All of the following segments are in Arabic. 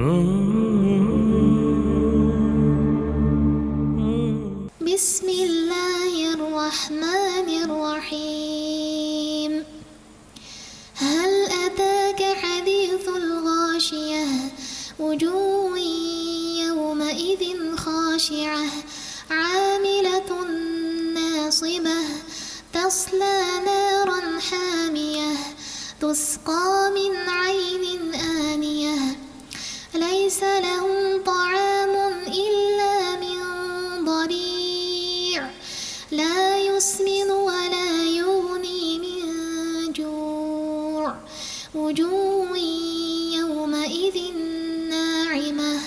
بسم الله الرحمن الرحيم. هل أتاك حديث الغاشية؟ وجوه يومئذ خاشعة عاملة ناصبة تصلى نارا حامية تسقى من عين آنية ليس لهم طعام إلا من ضريع لا يسمن ولا يغني من جوع وجوه يومئذ ناعمة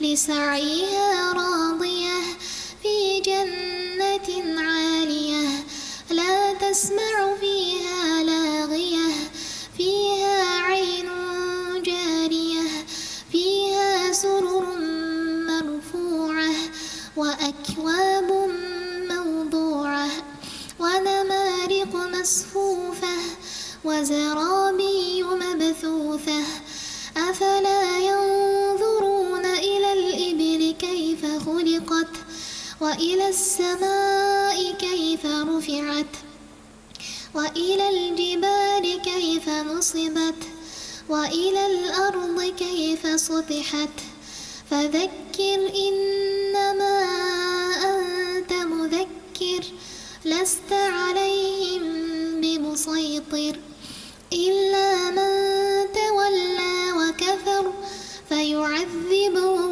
لسعيها راضية في جنة عالية لا تسمع فيها لاغية فيها عين جارية فيها سرر مرفوعة وأكواب موضوعة ونمارق مصفوفة وزرابي مبثوثة أفلا ينظرون إلى الإبل كيف خلقت وإلى السماء كيف رفعت وإلى الجبال كيف نصبت وإلى الأرض كيف سطحت فذكر إنما أنت مذكر لست عليهم بمسيطر إلا من تولى وكفر فيعذبه